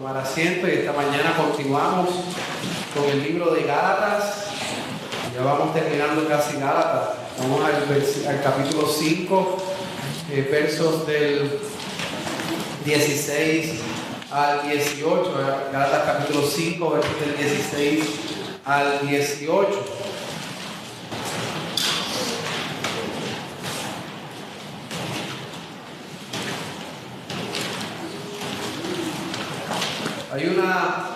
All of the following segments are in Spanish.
tomar asiento y esta mañana continuamos con el libro de Gálatas. Ya vamos terminando casi Gálatas. Vamos al capítulo 5, versos del 16 al 18. Gálatas capítulo 5, versos del 16 al 18. Hay una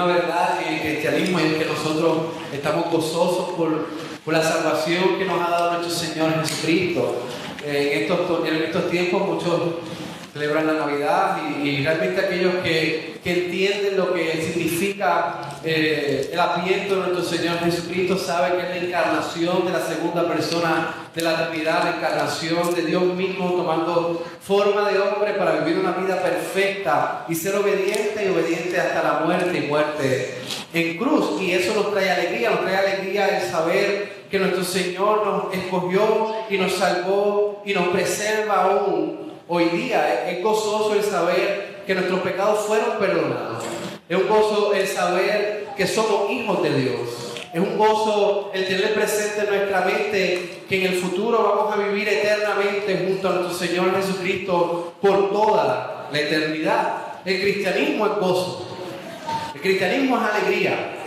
verdad en el cristianismo, y es que nosotros estamos gozosos por la salvación que nos ha dado nuestro Señor Jesucristo. En estos tiempos muchos celebran la Navidad y realmente aquellos que entienden lo que significa el adviento de nuestro Señor Jesucristo saben que es la encarnación de la segunda persona de la Trinidad, la encarnación de Dios mismo tomando forma de hombre para vivir una vida perfecta y ser obediente hasta la muerte y muerte en cruz. Y eso nos trae alegría el saber que nuestro Señor nos escogió y nos salvó y nos preserva aún hoy día. Es gozoso el saber que nuestros pecados fueron perdonados. Es un gozo el saber que somos hijos de Dios. Es un gozo el tener presente en nuestra mente que en el futuro vamos a vivir eternamente junto a nuestro Señor Jesucristo por toda la eternidad. El cristianismo es gozo. El cristianismo es alegría.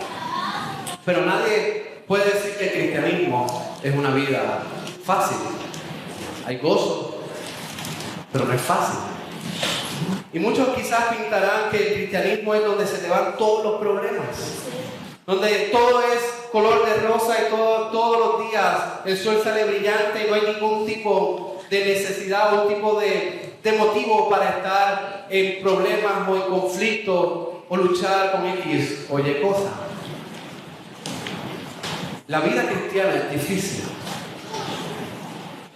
Pero nadie puede decir que el cristianismo es una vida fácil. Hay gozo, pero no es fácil. Y muchos quizás pintarán que el cristianismo es donde se te van todos los problemas, donde todo es color de rosa y todos los días el sol sale brillante y no hay ningún tipo de necesidad o un tipo de motivo para estar en problemas o en conflicto o luchar con X o Y cosa. La vida cristiana es difícil.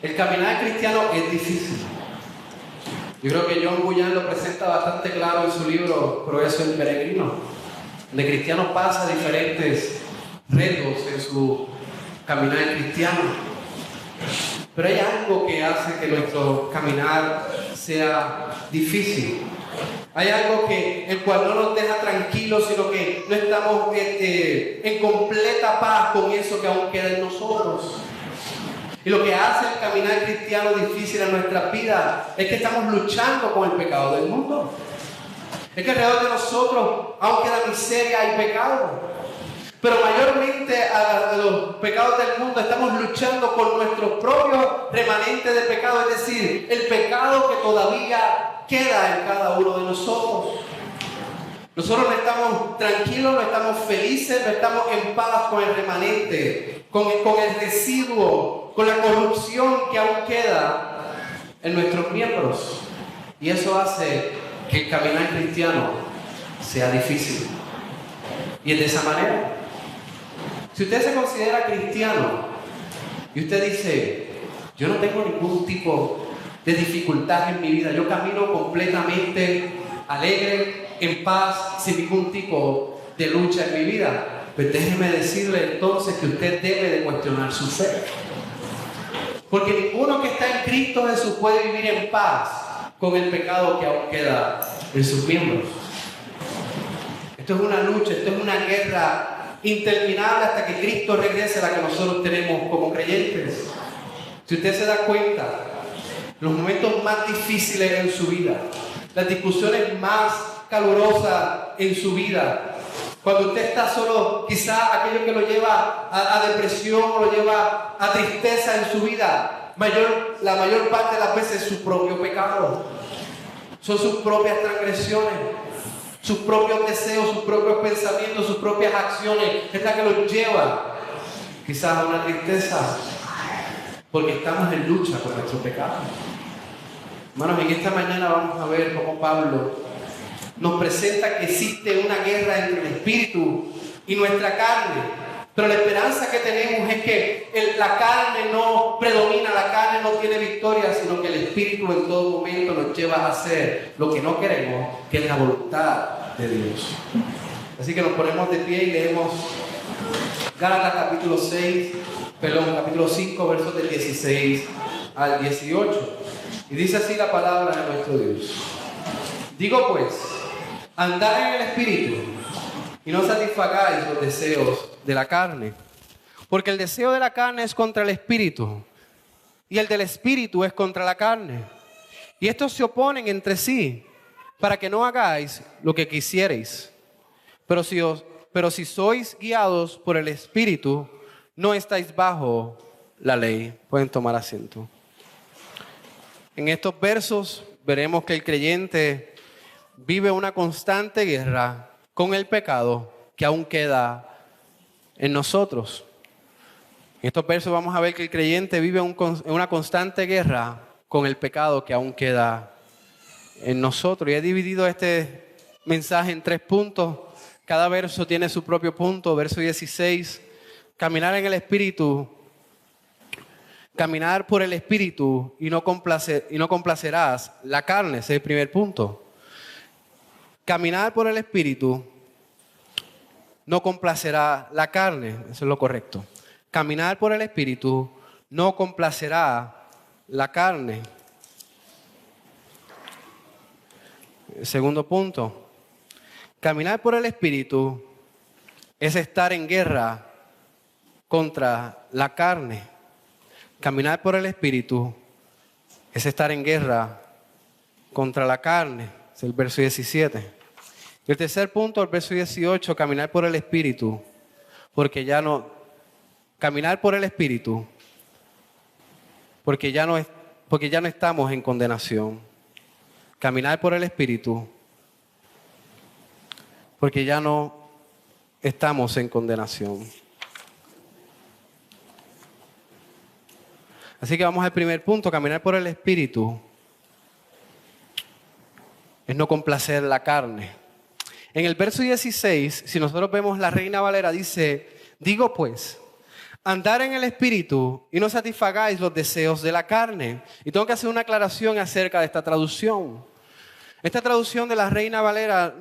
El caminar cristiano es difícil. Yo creo que John Bunyan lo presenta bastante claro en su libro Progreso del Peregrino, donde cristiano pasa diferentes retos en su caminar cristiano. Pero hay algo que hace que nuestro caminar sea difícil. Hay algo el cual no nos deja tranquilos, sino que no estamos en completa paz con eso que aún queda en nosotros. Y lo que hace el caminar cristiano difícil en nuestras vidas es que estamos luchando con el pecado del mundo. Es que alrededor de nosotros aún queda miseria y pecado. Pero mayormente a los pecados del mundo estamos luchando con nuestros propios remanentes de pecado, es decir, el pecado que todavía queda en cada uno de nosotros. Nosotros no estamos tranquilos, no estamos felices, no estamos en paz con el remanente, con el residuo, con la corrupción que aún queda en nuestros miembros. Y eso hace que el caminar cristiano sea difícil. Y es de esa manera. Si usted se considera cristiano y usted dice, yo no tengo ningún tipo de dificultad en mi vida, yo camino completamente alegre, en paz, sin ningún tipo de lucha en mi vida, pues déjeme decirle entonces que usted debe de cuestionar su fe. Porque ninguno que está en Cristo Jesús puede vivir en paz con el pecado que aún queda en sus miembros. Esto es una lucha, esto es una guerra interminable hasta que Cristo regrese, la que nosotros tenemos como creyentes. Si usted se da cuenta, los momentos más difíciles en su vida, las discusiones más calurosas en su vida, cuando usted está solo, quizá aquello que lo lleva a depresión o lo lleva a tristeza en su vida, la mayor parte de las veces es su propio pecado. Son sus propias transgresiones, sus propios deseos, sus propios pensamientos, sus propias acciones, es la que los lleva quizás a una tristeza, porque estamos en lucha con nuestro pecado. Hermanos, en esta mañana vamos a ver cómo Pablo nos presenta que existe una guerra entre el espíritu y nuestra carne, pero la esperanza que tenemos es que la carne no predomina, la carne no tiene victoria, sino que el espíritu en todo momento nos lleva a hacer lo que no queremos, que es la voluntad de Dios. Así que nos ponemos de pie y leemos Gálatas capítulo 5, versos del 16 al 18. Y dice así la palabra de nuestro Dios. Digo pues, andad en el Espíritu y no satisfagáis los deseos de la carne. Porque el deseo de la carne es contra el Espíritu y el del Espíritu es contra la carne. Y estos se oponen entre sí para que no hagáis lo que quisierais. Pero si sois guiados por el Espíritu, no estáis bajo la ley. Pueden tomar asiento. En estos versos veremos que el creyente vive una constante guerra con el pecado que aún queda en nosotros. En estos versos vamos a ver que el creyente vive una constante guerra con el pecado que aún queda en nosotros. Y he dividido este mensaje en 3 puntos. Cada verso tiene su propio punto. Verso 16, caminar en el Espíritu. Caminar por el Espíritu y no complacerás la carne. Ese es el primer punto. Caminar por el Espíritu no complacerá la carne. Eso es lo correcto. Caminar por el Espíritu no complacerá la carne. El segundo punto. Caminar por el Espíritu es estar en guerra contra la carne. Caminar por el Espíritu es estar en guerra contra la carne. Es el verso 17. Y el tercer punto, el verso 18, caminar por el Espíritu. Caminar por el Espíritu, porque ya no estamos en condenación. Caminar por el Espíritu, porque ya no estamos en condenación. Así que vamos al primer punto, caminar por el Espíritu es no complacer la carne. En el verso 16, si nosotros vemos la Reina Valera, dice, digo pues, andar en el Espíritu y no satisfagáis los deseos de la carne. Y tengo que hacer una aclaración acerca de esta traducción. Esta traducción de la Reina Valera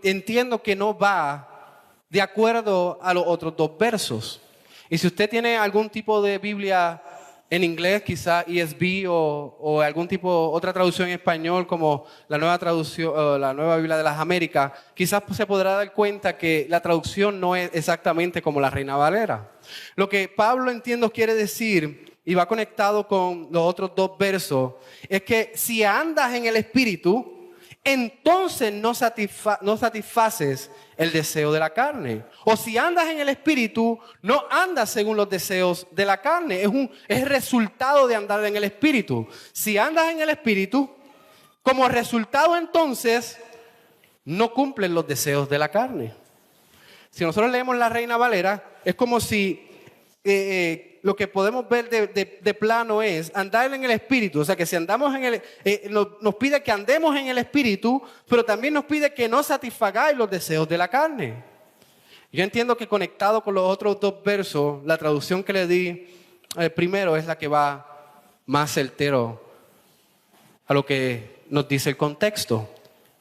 entiendo que no va de acuerdo a los otros 2 versos. Y si usted tiene algún tipo de Biblia en inglés, quizá ESV o algún tipo, otra traducción en español como la nueva Biblia de las Américas, quizás se podrá dar cuenta que la traducción no es exactamente como la Reina Valera. Lo que Pablo, entiendo, quiere decir, y va conectado con los otros 2 versos, es que si andas en el Espíritu, entonces no satisfaces el deseo de la carne. O si andas en el Espíritu, no andas según los deseos de la carne. Es resultado de andar en el Espíritu. Si andas en el Espíritu, como resultado entonces, no cumplen los deseos de la carne. Si nosotros leemos la Reina Valera, es como si lo que podemos ver de plano es andar en el Espíritu. O sea que si andamos nos pide que andemos en el Espíritu, pero también nos pide que no satisfagáis los deseos de la carne. Yo entiendo que conectado con los otros 2 versos, la traducción que le di primero es la que va más certero a lo que nos dice el contexto.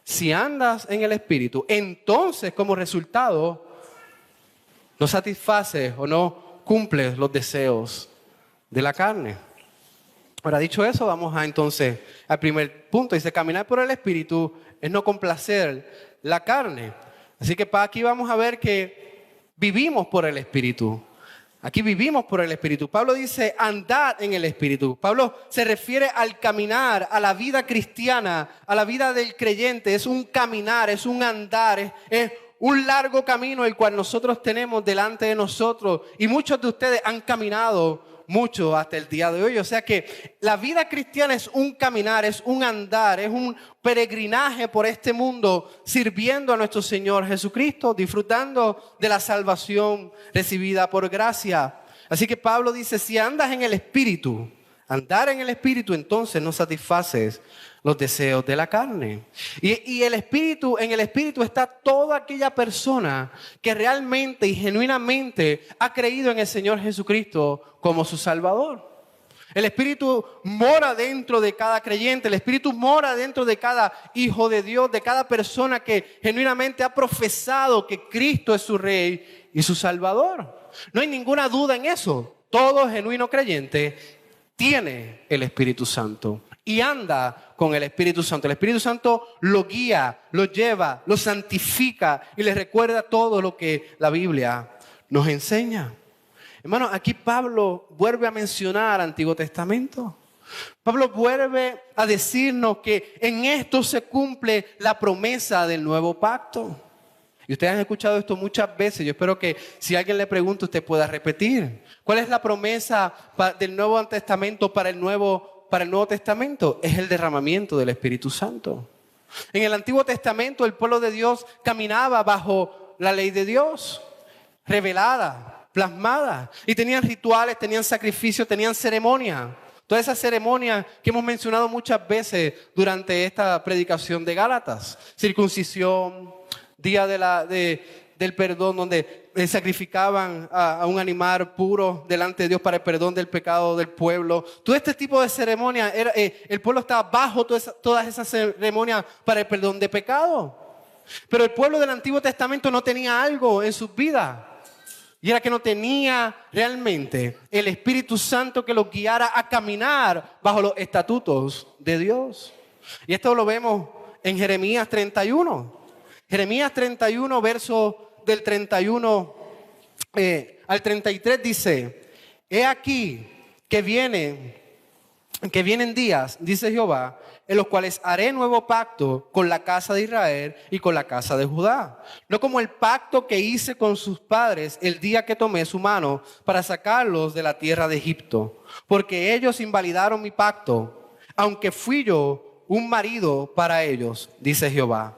Si andas en el Espíritu, entonces como resultado no satisfaces o no cumples los deseos de la carne. Ahora, dicho eso, vamos entonces al primer punto. Dice, caminar por el Espíritu es no complacer la carne. Así que para aquí vamos a ver que vivimos por el Espíritu. Aquí vivimos por el Espíritu. Pablo dice, andad en el Espíritu. Pablo se refiere al caminar, a la vida cristiana, a la vida del creyente. Es un caminar, es un andar, es un largo camino el cual nosotros tenemos delante de nosotros. Y muchos de ustedes han caminado mucho hasta el día de hoy. O sea que la vida cristiana es un caminar, es un andar, es un peregrinaje por este mundo, sirviendo a nuestro Señor Jesucristo, disfrutando de la salvación recibida por gracia. Así que Pablo dice, si andas en el Espíritu, andar en el Espíritu, entonces no satisfaces los deseos de la carne. Y en el Espíritu está toda aquella persona que realmente y genuinamente ha creído en el Señor Jesucristo como su Salvador. El Espíritu mora dentro de cada creyente, el Espíritu mora dentro de cada hijo de Dios, de cada persona que genuinamente ha profesado que Cristo es su Rey y su Salvador. No hay ninguna duda en eso. Todo genuino creyente tiene el Espíritu Santo. y anda con el Espíritu Santo. El Espíritu Santo lo guía, lo lleva, lo santifica y le recuerda todo lo que la Biblia nos enseña. Hermanos, aquí Pablo vuelve a mencionar el Antiguo Testamento. Pablo vuelve a decirnos que en esto se cumple la promesa del nuevo pacto. Y ustedes han escuchado esto muchas veces. Yo espero que si alguien le pregunta, usted pueda repetir. ¿Cuál es la promesa del Nuevo Testamento para el Nuevo Testamento? Es el derramamiento del Espíritu Santo. En el Antiguo Testamento el pueblo de Dios caminaba bajo la ley de Dios, revelada, plasmada. Y tenían rituales, tenían sacrificios, tenían ceremonias. Todas esas ceremonias que hemos mencionado muchas veces durante esta predicación de Gálatas. Circuncisión, día del perdón, donde sacrificaban a un animal puro delante de Dios para el perdón del pecado del pueblo. Todo este tipo de ceremonias, el pueblo estaba bajo todas esas ceremonias para el perdón de pecado. Pero el pueblo del Antiguo Testamento no tenía algo en sus vidas. Y era que no tenía realmente el Espíritu Santo que los guiara a caminar bajo los estatutos de Dios. Y esto lo vemos en Jeremías 31. Jeremías 31, verso del 31 al 33 dice: He aquí que vienen días, dice Jehová, en los cuales haré nuevo pacto con la casa de Israel y con la casa de Judá. No como el pacto que hice con sus padres el día que tomé su mano para sacarlos de la tierra de Egipto. Porque ellos invalidaron mi pacto, aunque fui yo un marido para ellos, dice Jehová.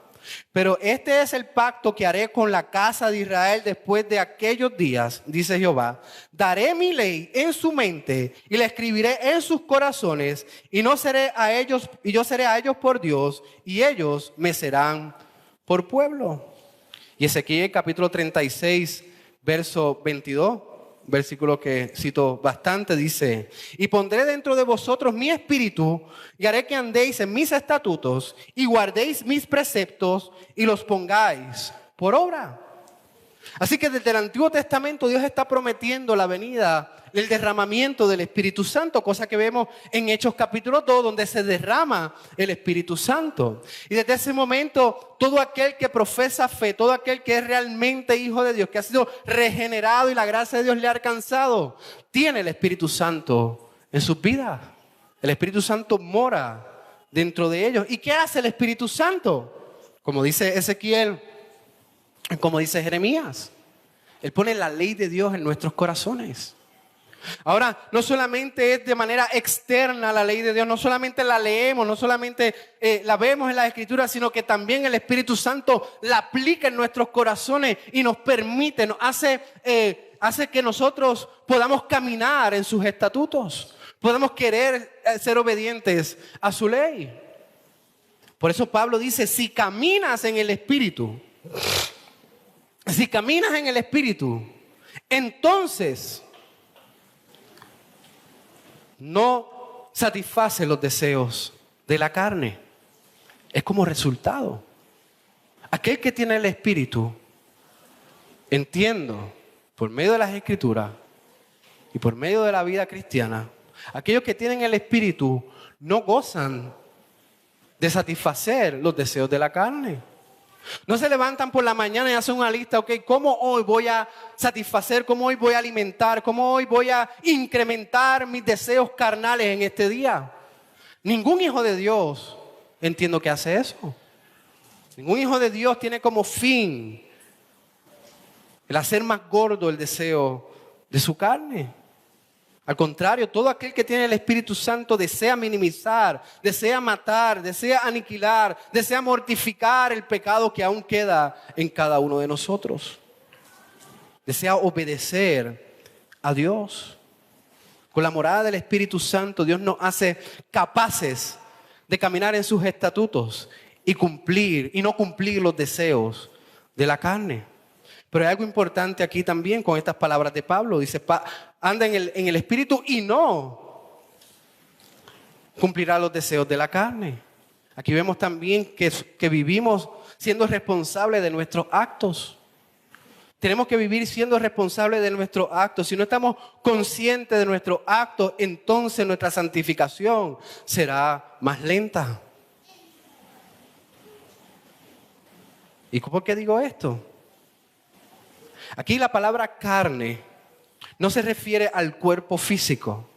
Pero este es el pacto que haré con la casa de Israel después de aquellos días, dice Jehová. Daré mi ley en su mente y la escribiré en sus corazones, y yo seré a ellos por Dios, y ellos me serán por pueblo. Y Ezequiel capítulo 36, verso 22. Versículo que cito bastante, dice: Y pondré dentro de vosotros mi espíritu, y haré que andéis en mis estatutos, y guardéis mis preceptos, y los pongáis por obra. Así que desde el Antiguo Testamento Dios está prometiendo la venida, el derramamiento del Espíritu Santo, cosa que vemos en Hechos capítulo 2, donde se derrama el Espíritu Santo. Y desde ese momento, todo aquel que profesa fe, todo aquel que es realmente hijo de Dios, que ha sido regenerado y la gracia de Dios le ha alcanzado, tiene el Espíritu Santo en sus vidas. El Espíritu Santo mora dentro de ellos. ¿Y qué hace el Espíritu Santo? Como dice Ezequiel, como dice Jeremías, Él pone la ley de Dios en nuestros corazones. Ahora, no solamente es de manera externa la ley de Dios, no solamente la leemos, no solamente la vemos en las Escrituras, sino que también el Espíritu Santo la aplica en nuestros corazones y nos permite, nos hace que nosotros podamos caminar en sus estatutos, podamos querer ser obedientes a su ley. Por eso Pablo dice: si caminas en el Espíritu, entonces no satisface los deseos de la carne. Es como resultado. Aquel que tiene el Espíritu, entiendo, por medio de las Escrituras y por medio de la vida cristiana, aquellos que tienen el Espíritu no gozan de satisfacer los deseos de la carne. No se levantan por la mañana y hacen una lista, ok, ¿cómo hoy voy a satisfacer? ¿Cómo hoy voy a alimentar? ¿Cómo hoy voy a incrementar mis deseos carnales en este día? Ningún hijo de Dios entiendo que hace eso. Ningún hijo de Dios tiene como fin el hacer más gordo el deseo de su carne. Al contrario, todo aquel que tiene el Espíritu Santo desea minimizar, desea matar, desea aniquilar, desea mortificar el pecado que aún queda en cada uno de nosotros. Desea obedecer a Dios. Con la morada del Espíritu Santo, Dios nos hace capaces de caminar en sus estatutos y no cumplir los deseos de la carne. Pero hay algo importante aquí también con estas palabras de Pablo. Dice, anda en el Espíritu y no cumplirá los deseos de la carne. Aquí vemos también que vivimos siendo responsables de nuestros actos. tenemos que vivir siendo responsables de nuestros actos. Si no estamos conscientes de nuestros actos, entonces nuestra santificación será más lenta. ¿Y por qué digo esto? Aquí la palabra carne no se refiere al cuerpo físico.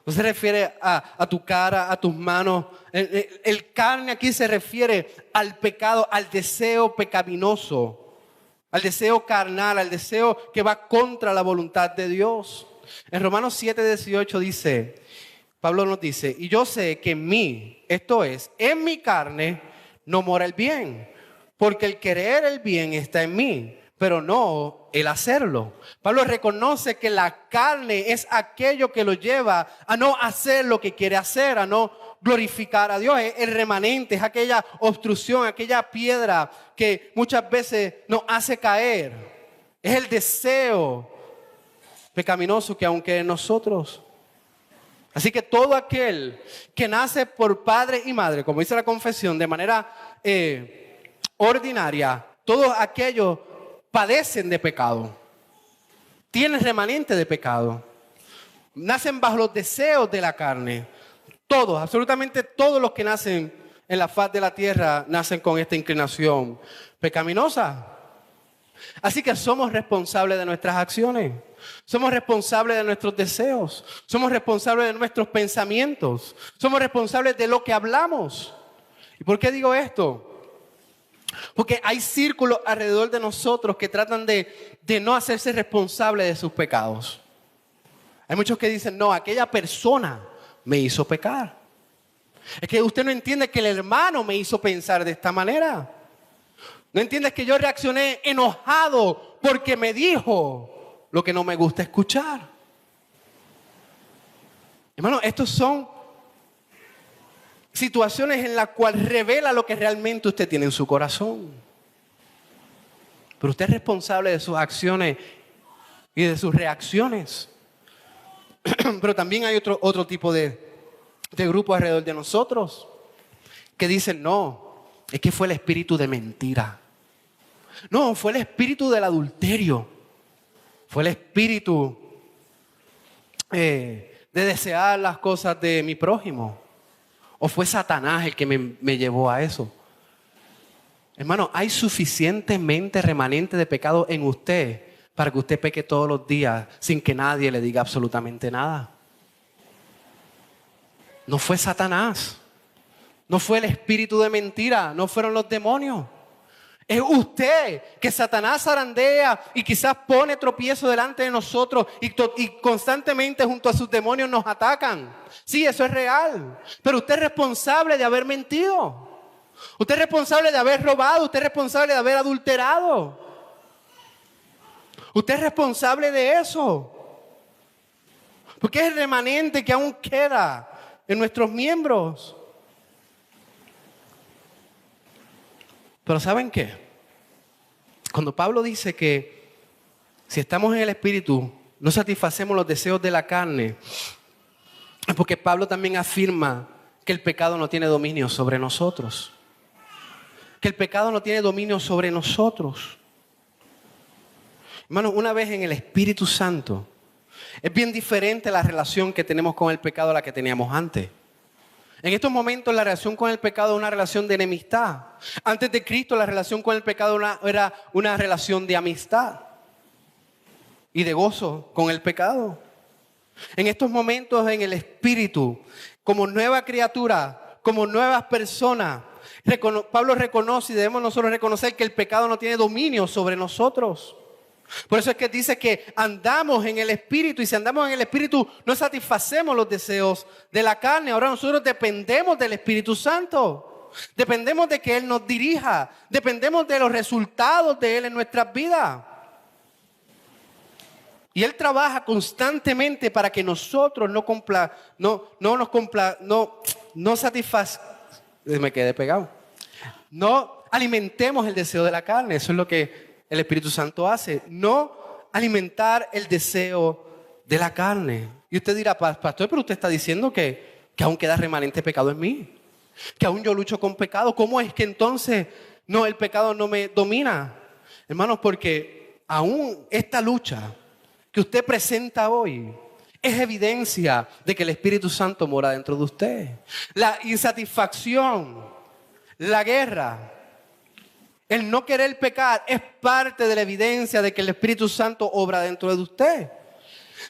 No se refiere a tu cara, a tus manos. El carne aquí se refiere al pecado, al deseo pecaminoso, al deseo carnal, al deseo que va contra la voluntad de Dios. En Romanos 7:18 dice, Pablo nos dice, y yo sé que en mí, esto es, en mi carne, no mora el bien, porque el querer el bien está en mí, pero no el hacerlo. Pablo reconoce que la carne es aquello que lo lleva a no hacer lo que quiere hacer, a no glorificar a Dios. Es el remanente, es aquella obstrucción, aquella piedra que muchas veces nos hace caer. Es el deseo pecaminoso que aún queda en nosotros. Así que todo aquel que nace por padre y madre, como dice la confesión, de manera ordinaria, todos aquellos padecen de pecado, tienen remanente de pecado, nacen bajo los deseos de la carne. Todos, absolutamente todos los que nacen en la faz de la tierra nacen con esta inclinación pecaminosa. Así que somos responsables de nuestras acciones, somos responsables de nuestros deseos, somos responsables de nuestros pensamientos, somos responsables de lo que hablamos. ¿Y por qué digo esto? Porque hay círculos alrededor de nosotros que tratan de no hacerse responsables de sus pecados. Hay muchos que dicen, no, aquella persona me hizo pecar. Es que usted no entiende que el hermano me hizo pensar de esta manera. No entiendes que yo reaccioné enojado porque me dijo lo que no me gusta escuchar. Hermano, estos son situaciones en las cuales revela lo que realmente usted tiene en su corazón. Pero usted es responsable de sus acciones y de sus reacciones. Pero también hay otro tipo de grupo alrededor de nosotros que dicen, no, es que fue el espíritu de mentira. No, fue el espíritu del adulterio. Fue el espíritu de desear las cosas de mi prójimo. ¿O fue Satanás el que me llevó a eso? Hermano, hay suficientemente remanente de pecado en usted para que usted peque todos los días sin que nadie le diga absolutamente nada. No fue Satanás. No fue el espíritu de mentira. No fueron los demonios. Es usted que Satanás zarandea y quizás pone tropiezo delante de nosotros y constantemente junto a sus demonios nos atacan. Sí, eso es real. Pero usted es responsable de haber mentido. Usted es responsable de haber robado. Usted es responsable de haber adulterado. Usted es responsable de eso. Porque es el remanente que aún queda en nuestros miembros. Pero ¿saben qué? Cuando Pablo dice que si estamos en el Espíritu, no satisfacemos los deseos de la carne, es porque Pablo también afirma que el pecado no tiene dominio sobre nosotros. Que el pecado no tiene dominio sobre nosotros. Hermano, una vez en el Espíritu Santo, es bien diferente la relación que tenemos con el pecado a la que teníamos antes. En estos momentos la relación con el pecado es una relación de enemistad. Antes de Cristo la relación con el pecado era una relación de amistad y de gozo con el pecado. En estos momentos en el Espíritu, como nueva criatura, como nuevas personas, Pablo reconoce y debemos nosotros reconocer que el pecado no tiene dominio sobre nosotros. Por eso es que dice que andamos en el Espíritu, y si andamos en el Espíritu no satisfacemos los deseos de la carne. Ahora nosotros dependemos del Espíritu Santo, dependemos de que Él nos dirija, dependemos de los resultados de Él en nuestras vidas. Y Él trabaja constantemente para que nosotros no alimentemos el deseo de la carne. Eso es lo que el Espíritu Santo hace, no alimentar el deseo de la carne. Y usted dirá, pastor, pero usted está diciendo que aún queda remanente pecado en mí, que aún yo lucho con pecado. ¿Cómo es que entonces el pecado no me domina? Hermanos, porque aún esta lucha que usted presenta hoy es evidencia de que el Espíritu Santo mora dentro de usted. La insatisfacción, la guerra, el no querer pecar es parte de la evidencia de que el Espíritu Santo obra dentro de usted.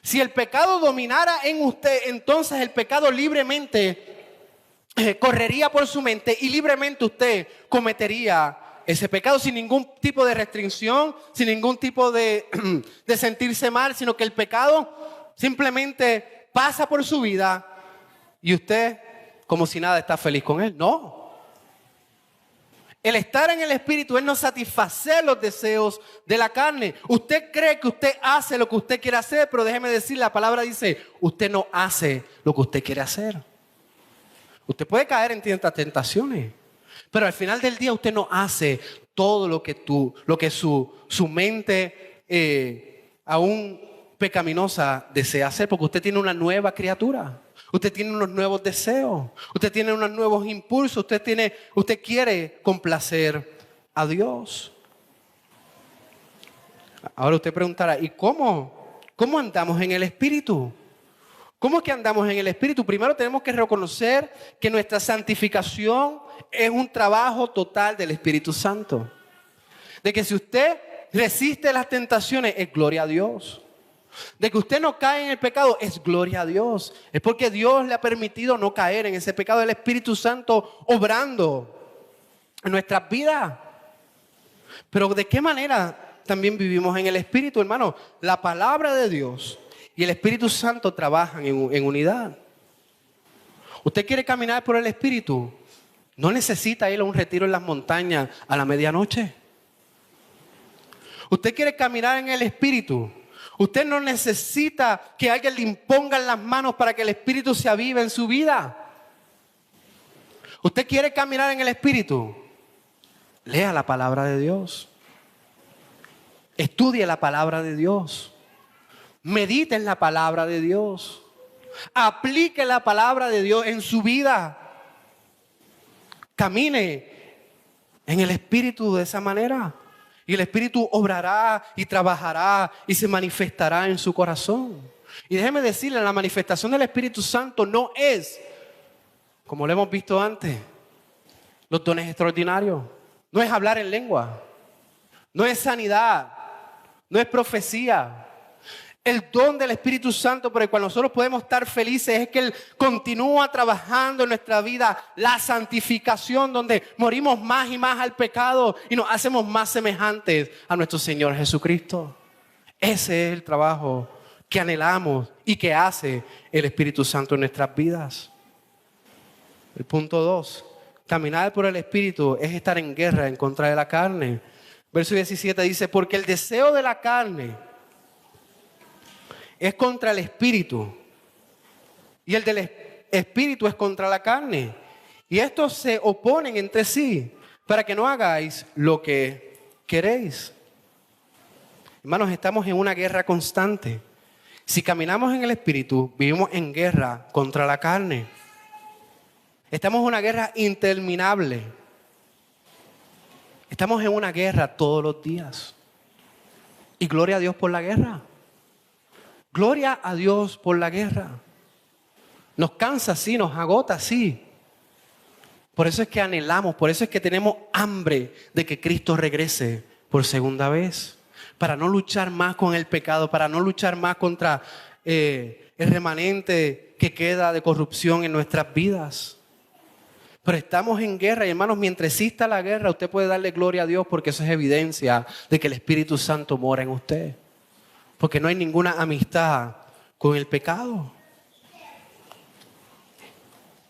Si el pecado dominara en usted, entonces el pecado libremente correría por su mente y libremente usted cometería ese pecado sin ningún tipo de restricción, sin ningún tipo de sentirse mal, sino que el pecado simplemente pasa por su vida y usted como si nada está feliz con él. No. El estar en el Espíritu es no satisfacer los deseos de la carne. Usted cree que usted hace lo que usted quiere hacer, pero déjeme decir, la palabra dice, usted no hace lo que usted quiere hacer. Usted puede caer en tantas tentaciones, pero al final del día usted no hace todo lo que su mente aún pecaminosa desea hacer, porque usted tiene una nueva criatura. Usted tiene unos nuevos deseos, usted tiene unos nuevos impulsos, usted quiere complacer a Dios. Ahora usted preguntará, ¿y cómo andamos en el Espíritu? ¿Cómo es que andamos en el Espíritu? Primero tenemos que reconocer que nuestra santificación es un trabajo total del Espíritu Santo. De que si usted resiste las tentaciones, es gloria a Dios. De que usted no cae en el pecado, es gloria a Dios. Es porque Dios le ha permitido no caer en ese pecado, el Espíritu Santo obrando en nuestras vidas. Pero ¿de qué manera también vivimos en el Espíritu, hermano? La palabra de Dios y el Espíritu Santo trabajan en unidad. ¿Usted quiere caminar por el Espíritu? No necesita ir a un retiro en las montañas a la medianoche. ¿Usted quiere caminar en el Espíritu? Usted no necesita que alguien le imponga las manos para que el Espíritu se avive en su vida. ¿Usted quiere caminar en el Espíritu? Lea la palabra de Dios. Estudie la palabra de Dios. Medite en la palabra de Dios. Aplique la palabra de Dios en su vida. Camine en el Espíritu de esa manera. Y el Espíritu obrará y trabajará y se manifestará en su corazón. Y déjeme decirle, la manifestación del Espíritu Santo no es, como lo hemos visto antes, los dones extraordinarios. No es hablar en lengua. No es sanidad. No es profecía. El don del Espíritu Santo por el cual nosotros podemos estar felices es que Él continúa trabajando en nuestra vida la santificación, donde morimos más y más al pecado y nos hacemos más semejantes a nuestro Señor Jesucristo. Ese es el trabajo que anhelamos y que hace el Espíritu Santo en nuestras vidas. El punto 2, caminar por el Espíritu es estar en guerra en contra de la carne. Verso 17 dice, porque el deseo de la carne es contra el Espíritu y el del Espíritu es contra la carne. Y estos se oponen entre sí para que no hagáis lo que queréis. Hermanos, estamos en una guerra constante. Si caminamos en el Espíritu, vivimos en guerra contra la carne. Estamos en una guerra interminable. Estamos en una guerra todos los días. Y gloria a Dios por la guerra. Gloria a Dios por la guerra. Nos cansa, sí, nos agota, sí. Por eso es que anhelamos, por eso es que tenemos hambre de que Cristo regrese por segunda vez. Para no luchar más con el pecado, para no luchar más contra el remanente que queda de corrupción en nuestras vidas. Pero estamos en guerra y hermanos, mientras exista la guerra, usted puede darle gloria a Dios porque eso es evidencia de que el Espíritu Santo mora en usted. Porque no hay ninguna amistad con el pecado.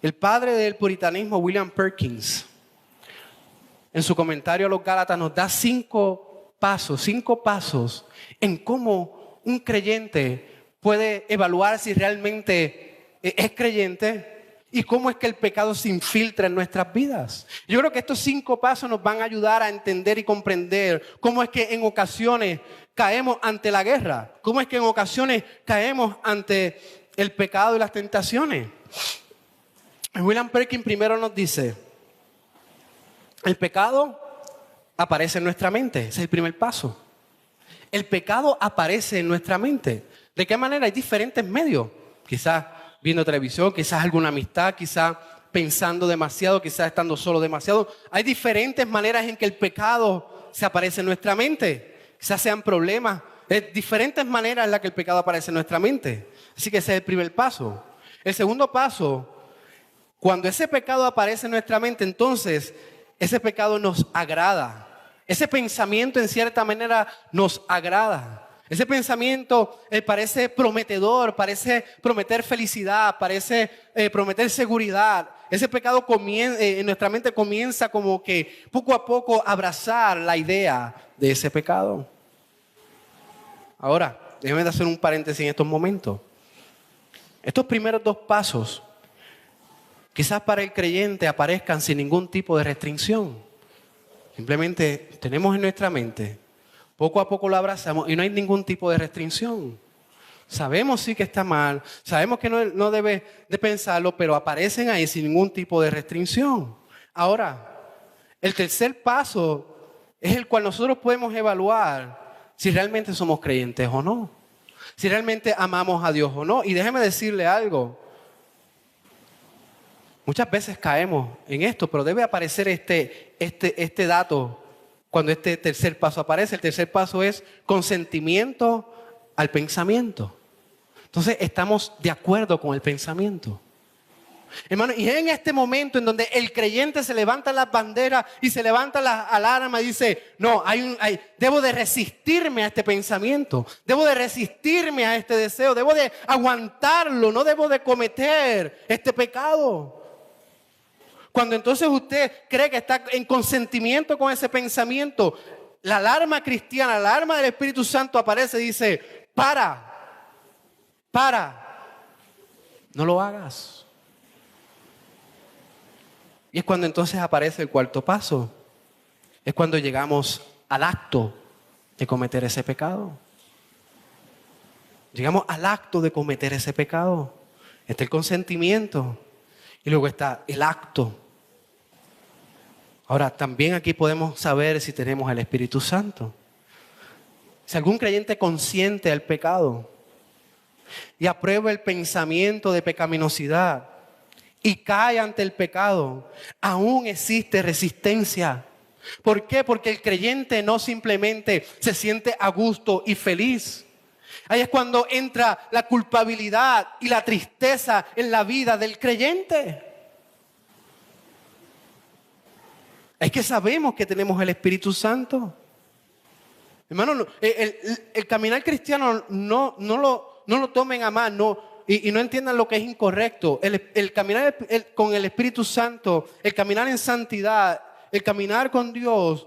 El padre del puritanismo, William Perkins, en su comentario a los Gálatas nos da 5 pasos en cómo un creyente puede evaluar si realmente es creyente y cómo es que el pecado se infiltra en nuestras vidas. Yo creo que estos 5 pasos nos van a ayudar a entender y comprender cómo es que en ocasiones caemos ante la guerra, cómo es que en ocasiones caemos ante el pecado y las tentaciones. William Perkins primero nos dice, el pecado aparece en nuestra mente, ese es el primer paso. El pecado aparece en nuestra mente. ¿De qué manera? Hay diferentes medios. Quizás viendo televisión, quizás alguna amistad, quizás pensando demasiado, quizás estando solo demasiado. Hay diferentes maneras en que el pecado se aparece en nuestra mente. Quizás sean problemas. Diferentes maneras en las que el pecado aparece en nuestra mente. Así que ese es el primer paso. El segundo paso, cuando ese pecado aparece en nuestra mente, entonces ese pecado nos agrada. Ese pensamiento en cierta manera nos agrada. Ese pensamiento parece prometedor, parece prometer felicidad, parece prometer seguridad. Ese pecado en nuestra mente comienza como que poco a poco a abrazar la idea de ese pecado. Ahora, déjenme hacer un paréntesis en estos momentos. Estos primeros dos pasos, quizás para el creyente aparezcan sin ningún tipo de restricción. Simplemente tenemos en nuestra mente, poco a poco lo abrazamos y no hay ningún tipo de restricción. Sabemos sí que está mal, sabemos que no debe de pensarlo, pero aparecen ahí sin ningún tipo de restricción. Ahora, el tercer paso es el cual nosotros podemos evaluar si realmente somos creyentes o no, si realmente amamos a Dios o no. Y déjeme decirle algo, muchas veces caemos en esto, pero debe aparecer este dato cuando este tercer paso aparece. El tercer paso es consentimiento al pensamiento. Entonces estamos de acuerdo con el pensamiento. Hermano, y en este momento en donde el creyente se levanta las banderas y se levanta la alarma y dice, no, debo de resistirme a este pensamiento, debo de resistirme a este deseo, debo de aguantarlo, no debo de cometer este pecado. Cuando entonces usted cree que está en consentimiento con ese pensamiento, la alarma cristiana, la alarma del Espíritu Santo aparece y dice, para, no lo hagas. Y es cuando entonces aparece el cuarto paso. Es cuando llegamos al acto de cometer ese pecado. Llegamos al acto de cometer ese pecado. Está el consentimiento y luego está el acto. Ahora, también aquí podemos saber si tenemos el Espíritu Santo. Si algún creyente consiente al pecado y aprueba el pensamiento de pecaminosidad y cae ante el pecado, aún existe resistencia. ¿Por qué? Porque el creyente no simplemente se siente a gusto y feliz. Ahí es cuando entra la culpabilidad y la tristeza en la vida del creyente. Es que sabemos que tenemos el Espíritu Santo. Hermano, el caminar cristiano no lo tomen a mal, y no entiendan lo que es incorrecto. El caminar con el Espíritu Santo, el caminar en santidad, el caminar con Dios,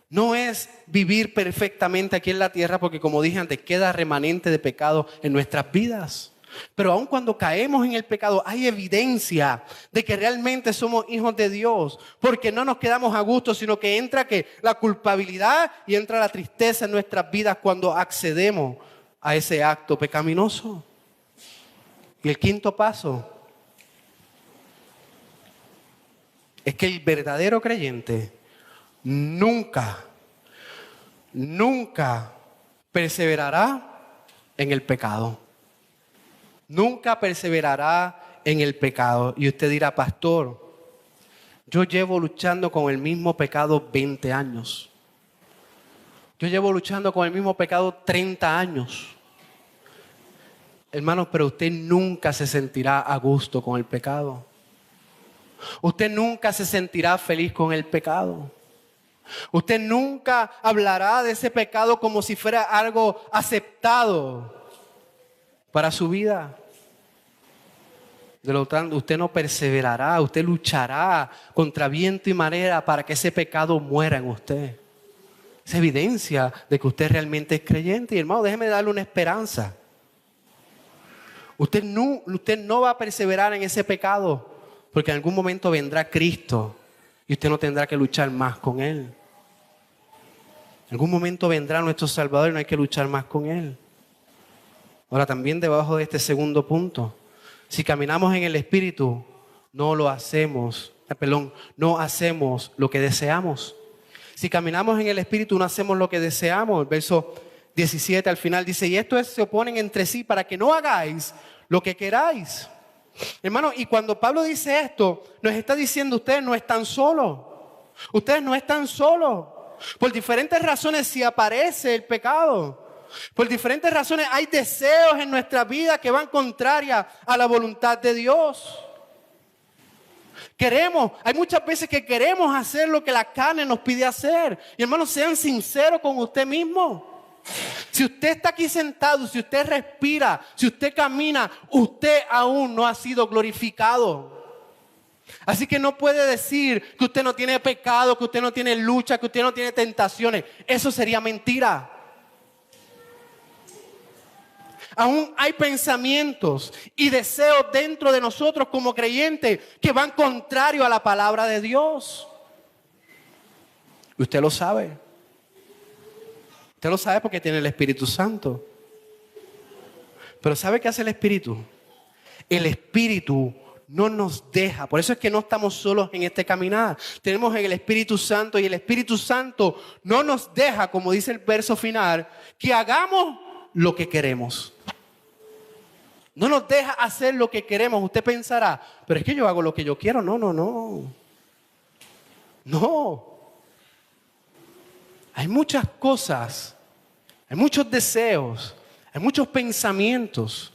no es vivir perfectamente aquí en la tierra, porque como dije antes, queda remanente de pecado en nuestras vidas. Pero aun cuando caemos en el pecado, hay evidencia de que realmente somos hijos de Dios, porque no nos quedamos a gusto, sino que entra la culpabilidad y entra la tristeza en nuestras vidas cuando accedemos a ese acto pecaminoso. Y el quinto paso es que el verdadero creyente nunca perseverará en el pecado. Nunca perseverará en el pecado. Y usted dirá, pastor, yo llevo luchando con el mismo pecado 20 años. Yo llevo luchando con el mismo pecado 30 años. Hermanos, pero usted nunca se sentirá a gusto con el pecado. Usted nunca se sentirá feliz con el pecado. Usted nunca hablará de ese pecado como si fuera algo aceptado para su vida. De lo tanto, usted no perseverará, usted luchará contra viento y marea para que ese pecado muera en usted. Es evidencia de que usted realmente es creyente. Y hermano, déjeme darle una esperanza. Usted no va a perseverar en ese pecado porque en algún momento vendrá Cristo y usted no tendrá que luchar más con Él. En algún momento vendrá nuestro Salvador y no hay que luchar más con Él. Ahora, también debajo de este segundo punto, si caminamos en el Espíritu, no hacemos lo que deseamos. Si caminamos en el Espíritu, no hacemos lo que deseamos. El verso 17 al final dice, y esto es, se oponen entre sí para que no hagáis lo que queráis. Hermano, y cuando Pablo dice esto, nos está diciendo, ustedes no están solos. Ustedes no están solos. Por diferentes razones, si aparece el pecado, por diferentes razones hay deseos en nuestra vida que van contrarias a la voluntad de Dios. Hay muchas veces que queremos hacer lo que la carne nos pide hacer. Y hermanos, sean sinceros con usted mismo. Si usted está aquí sentado, si usted respira, si usted camina, usted aún no ha sido glorificado. Así que no puede decir que usted no tiene pecado, que usted no tiene lucha, que usted no tiene tentaciones. Eso sería mentira. Aún hay pensamientos y deseos dentro de nosotros como creyentes que van contrario a la palabra de Dios. Y usted lo sabe. Usted lo sabe porque tiene el Espíritu Santo. Pero ¿sabe qué hace el Espíritu? El Espíritu no nos deja. Por eso es que no estamos solos en este caminar. Tenemos el Espíritu Santo y el Espíritu Santo no nos deja, como dice el verso final, que hagamos lo que queremos. No nos deja hacer lo que queremos. Usted pensará, pero es que yo hago lo que yo quiero. No. No. Hay muchas cosas, hay muchos deseos, hay muchos pensamientos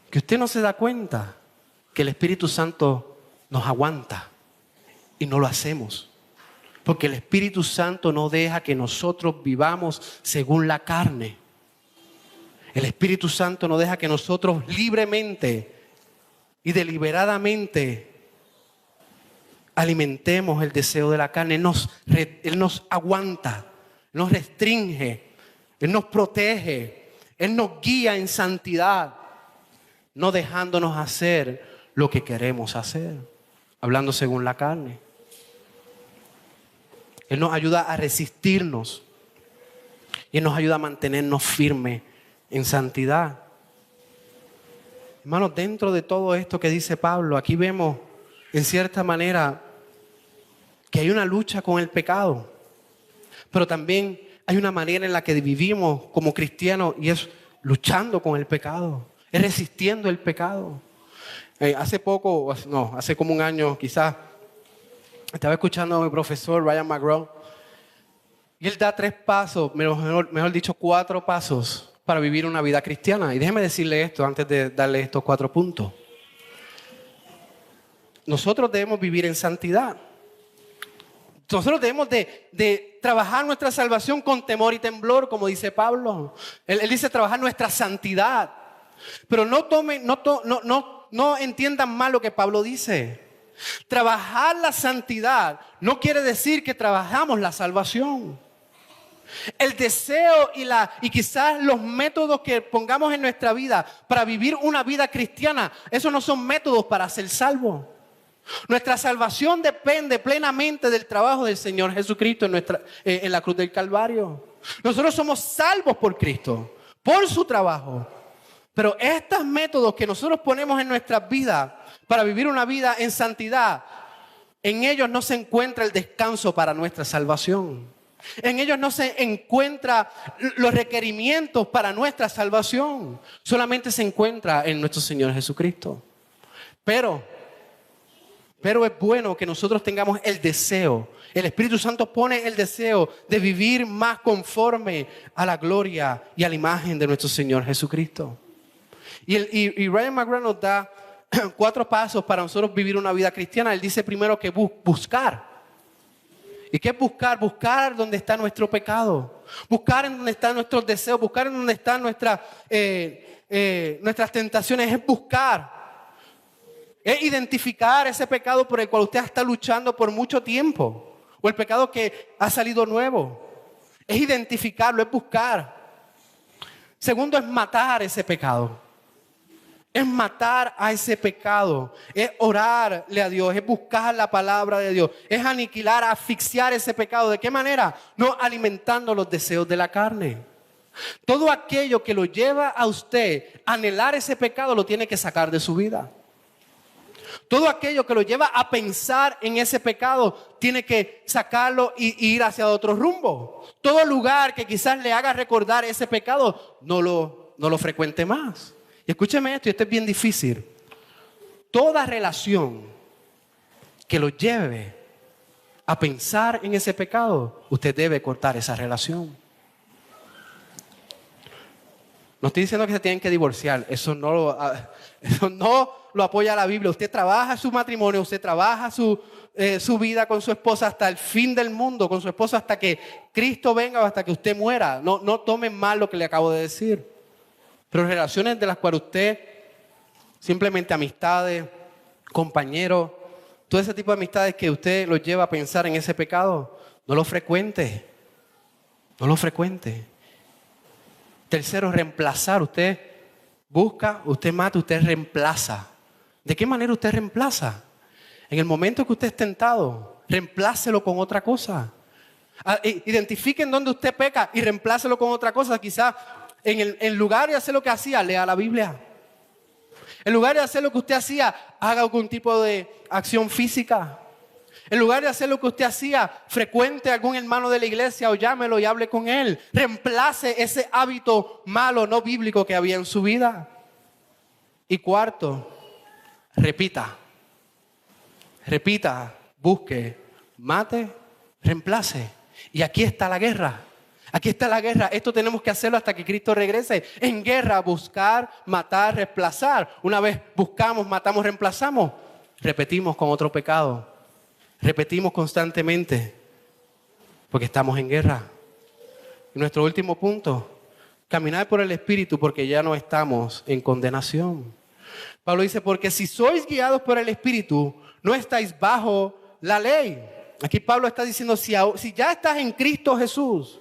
que usted no se da cuenta que el Espíritu Santo nos aguanta y no lo hacemos. Porque el Espíritu Santo no deja que nosotros vivamos según la carne. El Espíritu Santo no deja que nosotros libremente y deliberadamente alimentemos el deseo de la carne. Él nos aguanta, nos restringe, Él nos protege, Él nos guía en santidad, no dejándonos hacer lo que queremos hacer, hablando según la carne. Él nos ayuda a resistirnos y Él nos ayuda a mantenernos firmes en santidad. Hermanos, dentro de todo esto que dice Pablo, aquí vemos en cierta manera que hay una lucha con el pecado, pero también hay una manera en la que vivimos como cristianos y es luchando con el pecado, es resistiendo el pecado. Hace como un año quizás, estaba escuchando a mi profesor Ryan McGraw y él da 3 pasos, mejor dicho 4 pasos para vivir una vida cristiana. Y déjeme decirle esto antes de darle estos 4 puntos. Nosotros debemos vivir en santidad. Nosotros debemos de trabajar nuestra salvación con temor y temblor, como dice Pablo. Él dice trabajar nuestra santidad. Pero no entiendan mal lo que Pablo dice. Trabajar la santidad no quiere decir que trabajamos la salvación. El deseo y quizás los métodos que pongamos en nuestra vida para vivir una vida cristiana, esos no son métodos para ser salvos. Nuestra salvación depende plenamente del trabajo del Señor Jesucristo en la cruz del Calvario. Nosotros somos salvos por Cristo, por su trabajo. Pero estos métodos que nosotros ponemos en nuestras vidas para vivir una vida en santidad, en ellos no se encuentra el descanso para nuestra salvación. En ellos no se encuentra los requerimientos para nuestra salvación. Solamente se encuentra en nuestro Señor Jesucristo. Pero es bueno que nosotros tengamos el deseo. El Espíritu Santo pone el deseo de vivir más conforme a la gloria y a la imagen de nuestro Señor Jesucristo. Y Ryan McGraw nos da 4 pasos para nosotros vivir una vida cristiana. Él dice primero que buscar. ¿Y qué es buscar? Buscar donde está nuestro pecado. Buscar en donde están nuestros deseos. Buscar en donde están nuestras tentaciones. Es buscar. Es identificar ese pecado por el cual usted está luchando por mucho tiempo. O el pecado que ha salido nuevo. Es identificarlo, es buscar. Segundo es matar ese pecado. Es matar a ese pecado. Es orarle a Dios. Es buscar la palabra de Dios. Es aniquilar, asfixiar ese pecado. ¿De qué manera? No alimentando los deseos de la carne. Todo aquello que lo lleva a usted a anhelar ese pecado lo tiene que sacar de su vida. Todo aquello que lo lleva a pensar en ese pecado, tiene que sacarlo y ir hacia otro rumbo. Todo lugar que quizás le haga recordar ese pecado, no lo frecuente más. Y escúcheme esto, y esto es bien difícil. Toda relación que lo lleve a pensar en ese pecado, usted debe cortar esa relación. No estoy diciendo que se tienen que divorciar, eso no lo apoya la Biblia. Usted trabaja su matrimonio, usted trabaja su vida con su esposa hasta el fin del mundo, con su esposa hasta que Cristo venga o hasta que usted muera. No tomen mal lo que le acabo de decir. Pero relaciones de las cuales usted, simplemente amistades, compañeros, todo ese tipo de amistades que usted los lleva a pensar en ese pecado, no lo frecuente. No lo frecuente. Tercero, reemplazar. Usted busca, usted mata, usted reemplaza. ¿De qué manera usted reemplaza? En el momento que usted es tentado, reemplácelo con otra cosa. Identifiquen dónde usted peca y reemplácelo con otra cosa. Quizás en lugar de hacer lo que hacía, lea la Biblia. En lugar de hacer lo que usted hacía, haga algún tipo de acción física. En lugar de hacer lo que usted hacía, frecuente a algún hermano de la iglesia o llámelo y hable con él. Reemplace ese hábito malo, no bíblico que había en su vida. Y cuarto, repita, busque, mate, reemplace. Y aquí está la guerra. Aquí está la guerra. Esto tenemos que hacerlo hasta que Cristo regrese. En guerra, buscar, matar, reemplazar. Una vez buscamos, matamos, reemplazamos, repetimos con otro pecado. Repetimos constantemente porque estamos en guerra. Y nuestro último punto, caminar por el Espíritu porque ya no estamos en condenación. Pablo dice, porque si sois guiados por el Espíritu, no estáis bajo la ley. Aquí Pablo está diciendo, si ya estás en Cristo Jesús,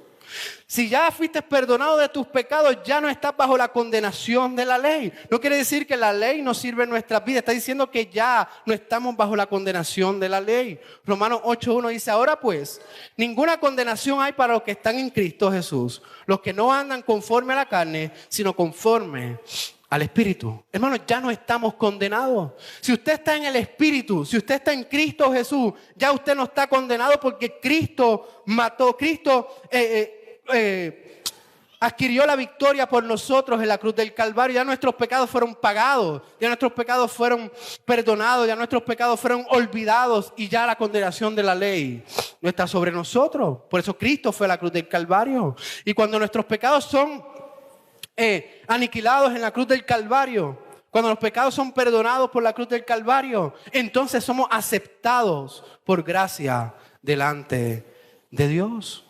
si ya fuiste perdonado de tus pecados, ya no estás bajo la condenación de la ley. No quiere decir que la ley no sirve en nuestras vidas. Está diciendo que ya no estamos bajo la condenación de la ley. Romanos 8:1 dice, ahora pues, ninguna condenación hay para los que están en Cristo Jesús. Los que no andan conforme a la carne, sino conforme al Espíritu. Hermanos, ya no estamos condenados. Si usted está en el Espíritu, si usted está en Cristo Jesús, ya usted no está condenado porque Cristo mató, Cristo adquirió la victoria por nosotros en la cruz del Calvario. Ya nuestros pecados fueron pagados, ya nuestros pecados fueron perdonados, ya nuestros pecados fueron olvidados y ya la condenación de la ley no está sobre nosotros. Por eso Cristo fue a la cruz del Calvario. Y cuando nuestros pecados son aniquilados en la cruz del Calvario, cuando los pecados son perdonados por la cruz del Calvario, entonces somos aceptados por gracia delante de Dios.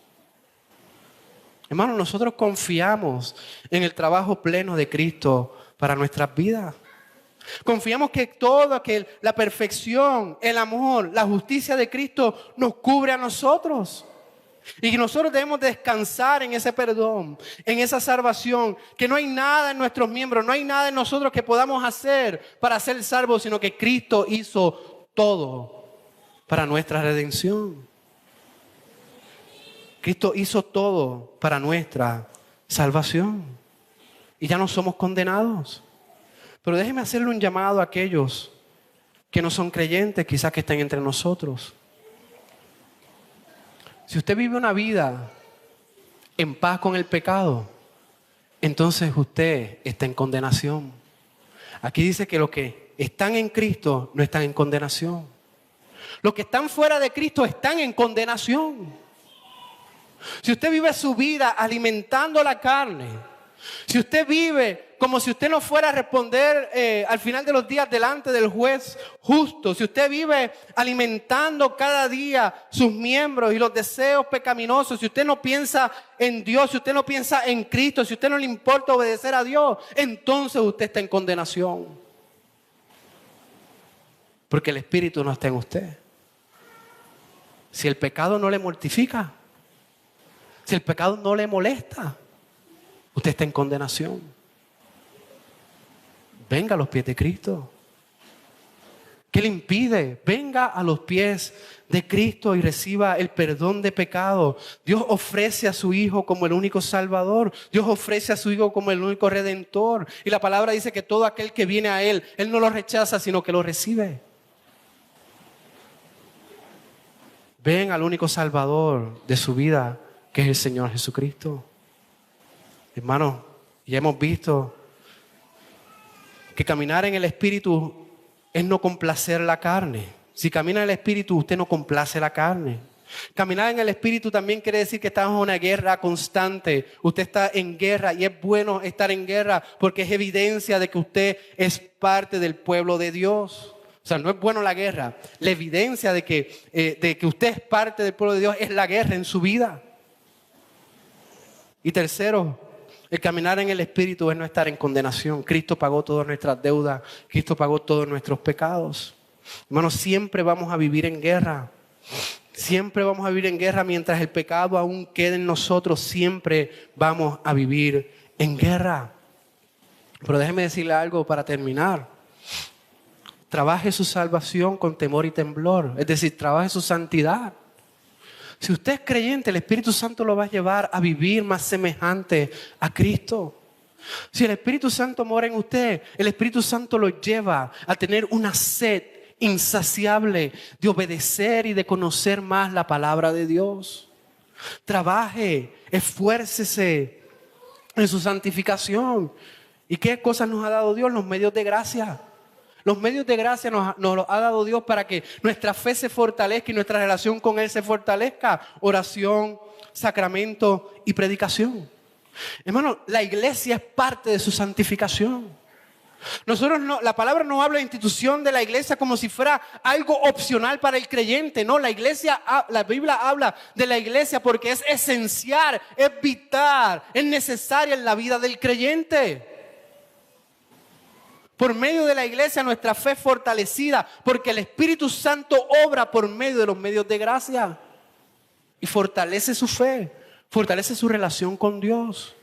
Hermanos, nosotros confiamos en el trabajo pleno de Cristo para nuestras vidas. Confiamos que la perfección, el amor, la justicia de Cristo nos cubre a nosotros. Y que nosotros debemos descansar en ese perdón, en esa salvación, que no hay nada en nuestros miembros, no hay nada en nosotros que podamos hacer para ser salvos, sino que Cristo hizo todo para nuestra redención. Cristo hizo todo para nuestra salvación. Y ya no somos condenados. Pero déjeme hacerle un llamado a aquellos que no son creyentes, quizás que estén entre nosotros. Si usted vive una vida en paz con el pecado, entonces usted está en condenación. Aquí dice que los que están en Cristo no están en condenación. Los que están fuera de Cristo están en condenación. Si usted vive su vida alimentando la carne, si usted vive como si usted no fuera a responder al final de los días delante del juez justo, si usted vive alimentando cada día sus miembros y los deseos pecaminosos, si usted no piensa en Dios, si usted no piensa en Cristo, si usted no le importa obedecer a Dios, entonces usted está en condenación. Porque el Espíritu no está en usted. Si el pecado no le mortifica, si el pecado no le molesta, usted está en condenación. Venga a los pies de Cristo. ¿Qué le impide? Venga a los pies de Cristo y reciba el perdón de pecado. Dios ofrece a su Hijo como el único Salvador. Dios ofrece a su Hijo como el único Redentor. Y la palabra dice que todo aquel que viene a Él, Él no lo rechaza, sino que lo recibe. Ven al único Salvador de su vida, que es el Señor Jesucristo. Hermanos, ya hemos visto que caminar en el Espíritu es no complacer la carne. Si camina en el Espíritu, usted no complace la carne. Caminar en el Espíritu también quiere decir que estamos en una guerra constante. Usted está en guerra y es bueno estar en guerra porque es evidencia de que usted es parte del pueblo de Dios. O sea, no es bueno la guerra. La evidencia de que usted es parte del pueblo de Dios es la guerra en su vida. Y tercero, el caminar en el Espíritu es no estar en condenación. Cristo pagó todas nuestras deudas. Cristo pagó todos nuestros pecados. Hermanos, siempre vamos a vivir en guerra. Siempre vamos a vivir en guerra mientras el pecado aún quede en nosotros. Siempre vamos a vivir en guerra. Pero déjeme decirle algo para terminar. Trabaje su salvación con temor y temblor. Es decir, trabaje su santidad. Si usted es creyente, el Espíritu Santo lo va a llevar a vivir más semejante a Cristo. Si el Espíritu Santo mora en usted, el Espíritu Santo lo lleva a tener una sed insaciable de obedecer y de conocer más la palabra de Dios. Trabaje, esfuércese en su santificación. ¿Y qué cosas nos ha dado Dios? Los medios de gracia. Los medios de gracia nos los ha dado Dios para que nuestra fe se fortalezca y nuestra relación con Él se fortalezca. Oración, sacramento y predicación. Hermano, la iglesia es parte de su santificación. La palabra no habla de institución de la iglesia como si fuera algo opcional para el creyente. No, la Biblia habla de la iglesia porque es esencial, es vital, es necesaria en la vida del creyente. Por medio de la iglesia nuestra fe es fortalecida porque el Espíritu Santo obra por medio de los medios de gracia y fortalece su fe, fortalece su relación con Dios.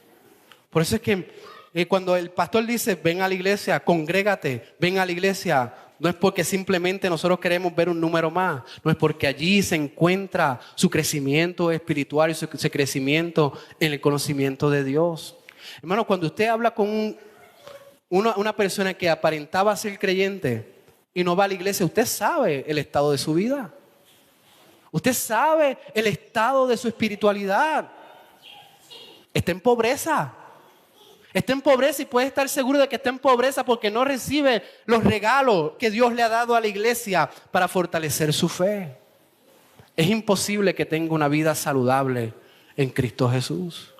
Por eso es que cuando el pastor dice ven a la iglesia, congrégate, ven a la iglesia, no es porque simplemente nosotros queremos ver un número más, no es porque allí se encuentra su crecimiento espiritual y su crecimiento en el conocimiento de Dios. Hermano, cuando usted habla con una persona que aparentaba ser creyente y no va a la iglesia, usted sabe el estado de su vida. Usted sabe el estado de su espiritualidad. Está en pobreza. Está en pobreza y puede estar seguro de que está en pobreza porque no recibe los regalos que Dios le ha dado a la iglesia para fortalecer su fe. Es imposible que tenga una vida saludable en Cristo Jesús.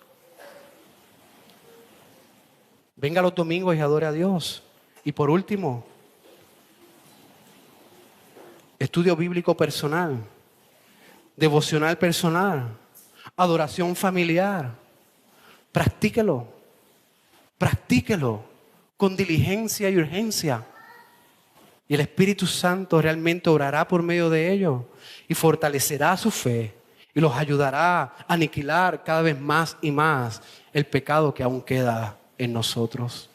Venga los domingos y adore a Dios. Y por último, estudio bíblico personal, devocional personal, adoración familiar. Practíquelo con diligencia y urgencia. Y el Espíritu Santo realmente orará por medio de ellos y fortalecerá su fe y los ayudará a aniquilar cada vez más y más el pecado que aún queda en nosotros.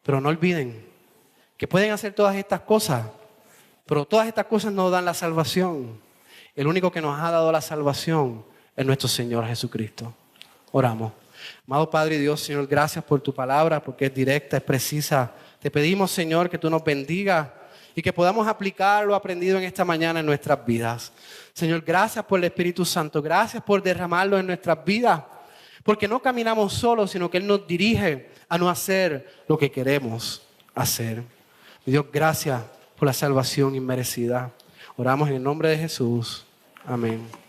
Pero no olviden que pueden hacer todas estas cosas, pero todas estas cosas no dan la salvación. El único que nos ha dado la salvación es nuestro Señor Jesucristo. Oramos. Amado Padre y Dios, Señor, gracias por tu palabra, porque es directa, es precisa. Te pedimos, Señor, que tú nos bendigas y que podamos aplicar lo aprendido en esta mañana en nuestras vidas. Señor, gracias por el Espíritu Santo, gracias por derramarlo en nuestras vidas, porque no caminamos solos, sino que Él nos dirige a no hacer lo que queremos hacer. Dios, gracias por la salvación inmerecida. Oramos en el nombre de Jesús. Amén.